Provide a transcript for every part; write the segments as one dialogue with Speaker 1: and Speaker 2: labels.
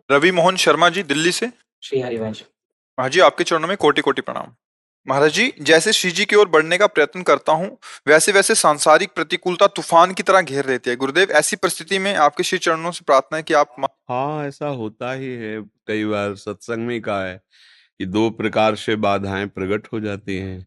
Speaker 1: रवि मोहन शर्मा जी, दिल्ली से।
Speaker 2: श्री हरिवंश।
Speaker 1: हाँ जी, आपके चरणों में कोटि कोटि प्रणाम। महाराज जी, जैसे श्री जी की ओर बढ़ने का प्रयत्न करता हूँ, वैसे वैसे सांसारिक प्रतिकूलता तूफान की तरह घेर लेती है। गुरुदेव, ऐसी परिस्थिति में आपके श्री चरणों से प्रार्थना है कि आप
Speaker 3: हाँ, ऐसा होता ही है। कई बार सत्संग में कहा है कि दो प्रकार से बाधाएं प्रकट हो जाती हैं।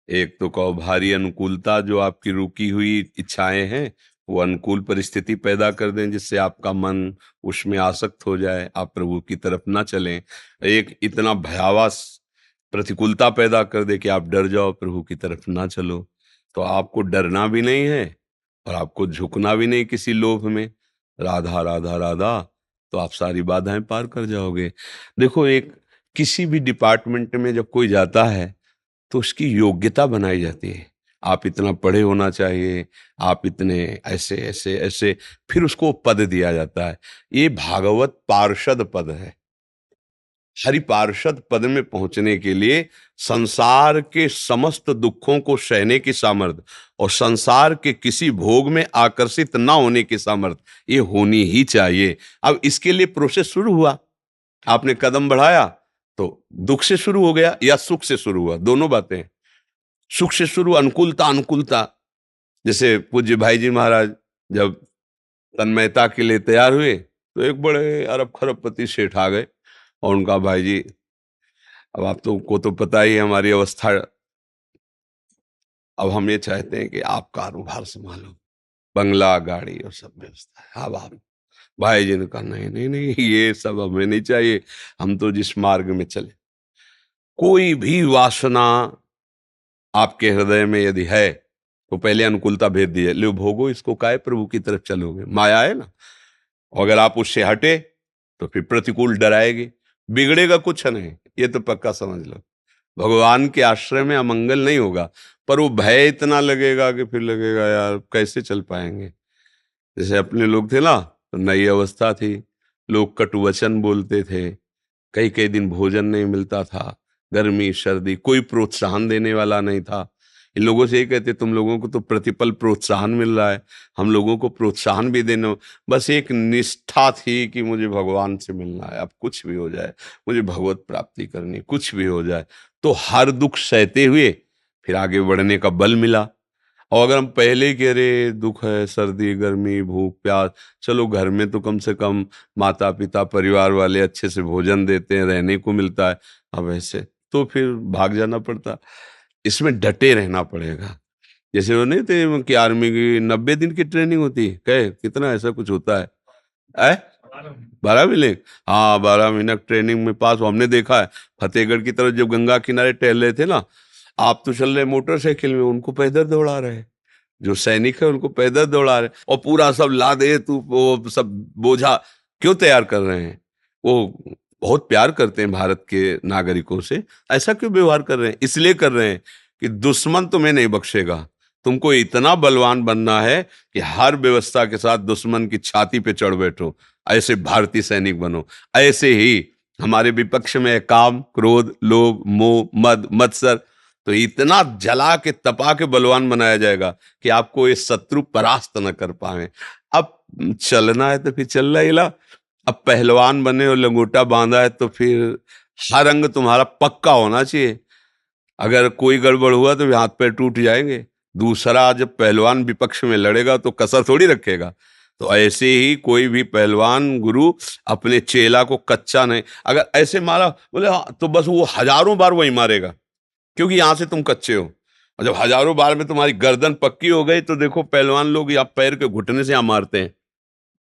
Speaker 3: एक तो कहो भारी अनुकूलता, जो आपकी रुकी हुई इच्छाएं हैं वो अनुकूल परिस्थिति पैदा कर दें जिससे आपका मन उसमें आसक्त हो जाए, आप प्रभु की तरफ ना चलें। एक इतना भयावह प्रतिकूलता पैदा कर दे कि आप डर जाओ, प्रभु की तरफ ना चलो। तो आपको डरना भी नहीं है और आपको झुकना भी नहीं किसी लोभ में। राधा राधा राधा, तो आप सारी बाधाएं पार कर जाओगे। देखो, एक किसी भी डिपार्टमेंट में जब कोई जाता है तो उसकी योग्यता बनाई जाती है। आप इतना पढ़े होना चाहिए, आप इतने ऐसे ऐसे ऐसे, फिर उसको पद दिया जाता है। ये भागवत पार्षद पद है। हरि पार्षद पद में पहुंचने के लिए संसार के समस्त दुखों को सहने की सामर्थ्य और संसार के किसी भोग में आकर्षित ना होने की सामर्थ्य ये होनी ही चाहिए। अब इसके लिए प्रोसेस शुरू हुआ, आपने कदम बढ़ाया तो दुख से शुरू हो गया या सुख से शुरू हुआ, दोनों बातें। सुख से शुरू, अनुकूलता अनुकूलता। जैसे पूज्य भाई जी महाराज जब तन्मयता के लिए तैयार हुए तो एक बड़े अरब खरबपति सेठ आ गए और उनका, भाई जी अब आप तो को तो पता ही है हमारी अवस्था, अब हम ये चाहते हैं कि आप कारोबार संभालो, बंगला गाड़ी और सब व्यवस्था है, अब आप। भाई जी ने कहा नहीं नहीं नहीं, ये सब हमें नहीं चाहिए, हम तो जिस मार्ग में चले। कोई भी वासना आपके हृदय में यदि है तो पहले अनुकूलता भेज दिए, लो भोगो इसको, काय प्रभु की तरफ चलोगे, माया है ना। अगर आप उससे हटे तो फिर प्रतिकूल डराएगी, बिगड़ेगा कुछ नहीं, ये तो पक्का समझ लो। भगवान के आश्रय में अमंगल नहीं होगा, पर वो भय इतना लगेगा कि फिर लगेगा यार कैसे चल पाएंगे। जैसे अपने लोग थे ना, तो नई अवस्था थी, लोग कटु वचन बोलते थे, कई कई दिन भोजन नहीं मिलता था, गर्मी सर्दी, कोई प्रोत्साहन देने वाला नहीं था। इन लोगों से ये कहते तुम लोगों को तो प्रतिपल प्रोत्साहन मिल रहा है, हम लोगों को प्रोत्साहन भी देना। बस एक निष्ठा थी कि मुझे भगवान से मिलना है, अब कुछ भी हो जाए, मुझे भगवत प्राप्ति करनी, कुछ भी हो जाए। तो हर दुख सहते हुए फिर आगे बढ़ने का बल मिला। और अगर हम पहले ही कह रहे दुख है, सर्दी गर्मी भूख प्यास, चलो घर में तो कम से कम माता पिता परिवार वाले अच्छे से भोजन देते हैं, रहने को मिलता है, अब ऐसे तो फिर भाग जाना पड़ता। इसमें डटे रहना पड़ेगा। जैसे वो नहीं थे कि आर्मी की 90 दिन की ट्रेनिंग होती है, कहे कितना ऐसा कुछ होता है, 12 महीने। हाँ, 12 महीना ट्रेनिंग में पास हो। हमने देखा है फतेहगढ़ की तरफ जब गंगा किनारे टहल रहे थे ना, आप तो चल रहे मोटरसाइकिल में, उनको पैदल दौड़ा रहे, जो सैनिक है उनको पैदल दौड़ा रहे, और पूरा सब लादे तू वो सब बोझा क्यों तैयार कर रहे हैं। वो बहुत प्यार करते हैं भारत के नागरिकों से, ऐसा क्यों व्यवहार कर रहे हैं? इसलिए कर रहे हैं कि दुश्मन तुम्हें नहीं बख्शेगा, तुमको इतना बलवान बनना है कि हर व्यवस्था के साथ दुश्मन की छाती पे चढ़ बैठो, ऐसे भारतीय सैनिक बनो। ऐसे ही हमारे विपक्ष में काम क्रोध लोभ मोह मद मत्सर, तो इतना जला के तपा के बलवान बनाया जाएगा कि आपको ये शत्रु परास्त न कर पाए। अब चलना है तो फिर चल रहा ला। अब पहलवान बने और लंगोटा बांधा है तो फिर हर अंग तुम्हारा पक्का होना चाहिए। अगर कोई गड़बड़ हुआ तो हाथ पैर टूट जाएंगे। दूसरा, जब पहलवान विपक्ष में लड़ेगा तो कसर थोड़ी रखेगा। तो ऐसे ही कोई भी पहलवान गुरु अपने चेला को कच्चा नहीं, अगर ऐसे मारा बोले हाँ, तो बस वो हजारों बार वही मारेगा, क्योंकि यहां से तुम कच्चे हो। और जब हजारों बार में तुम्हारी गर्दन पक्की हो गई तो देखो पहलवान लोग या पैर के घुटने से यहाँ मारते हैं,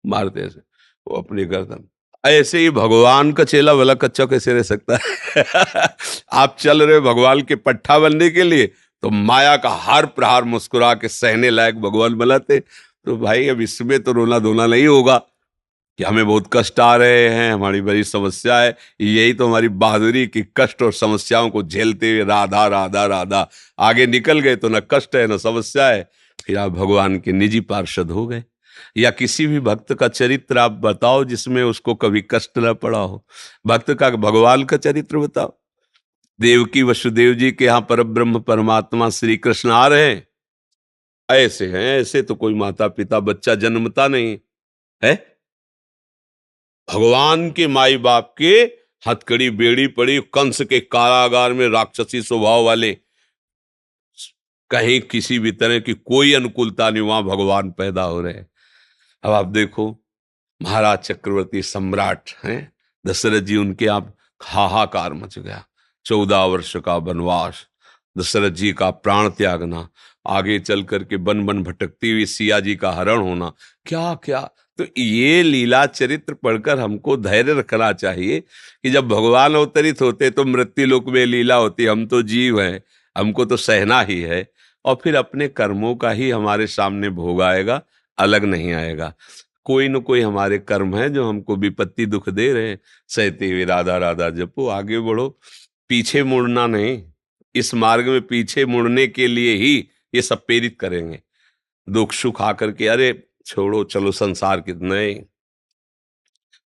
Speaker 3: मारते हैं ऐसे वो अपनी गर्दन। ऐसे ही भगवान का चेला भला कच्चा कैसे रह सकता है? आप चल रहे हो भगवान के पट्टा बनने के लिए, तो माया का हर प्रहार मुस्कुरा के सहने लायक भगवान बनाते। तो भाई अब इसमें तो रोना धोना नहीं होगा कि हमें बहुत कष्ट आ रहे हैं, हमारी बड़ी समस्या है। यही तो हमारी बहादुरी की, कष्ट और समस्याओं को झेलते हुए राधा राधा राधा आगे निकल गए तो न कष्ट है न समस्या है। फिर आप भगवान के निजी पार्षद हो गए। या किसी भी भक्त का चरित्र आप बताओ जिसमें उसको कभी कष्ट न पड़ा हो। भक्त का, भगवान का चरित्र बताओ। देवकी वसुदेव जी के यहाँ पर ब्रह्म परमात्मा श्री कृष्ण आ रहे हैं, ऐसे हैं, ऐसे तो कोई माता पिता बच्चा जन्मता नहीं है। भगवान के माई बाप के हथकड़ी बेड़ी पड़ी, कंस के कारागार में राक्षसी स्वभाव वाले, कहीं किसी भी तरह की कोई अनुकूलता नहीं, वहां भगवान पैदा हो रहे हैं। अब आप देखो, महाराज चक्रवर्ती सम्राट हैं दशरथ जी, उनके आप हाहाकार मच गया। 14 वर्ष का वनवास, दशरथ जी का प्राण त्यागना, आगे चल करके वन वन भटकती हुई सिया जी का हरण होना, क्या क्या। तो ये लीला चरित्र पढ़कर हमको धैर्य रखना चाहिए कि जब भगवान अवतरित होते तो मृत्यु लोक में लीला होती, हम तो जीव हैं, हमको तो सहना ही है, और फिर अपने कर्मों का ही हमारे सामने भोग आएगा, अलग नहीं आएगा। कोई न कोई हमारे कर्म है जो हमको विपत्ति दुख दे रहे हैं। सहते हुए राधा राधा जपो, आगे बढ़ो, पीछे मुड़ना नहीं। इस मार्ग में पीछे मुड़ने के लिए ही ये सब प्रेरित करेंगे। दुख सुख आकर के अरे छोड़ो चलो संसार की, नहीं,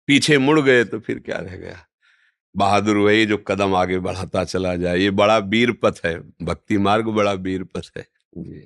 Speaker 3: पीछे मुड़ गए तो फिर क्या रह गया। बहादुर वही जो कदम आगे बढ़ाता चला जाए। ये बड़ा वीर पथ है, भक्ति मार्ग बड़ा वीर पथ है जी।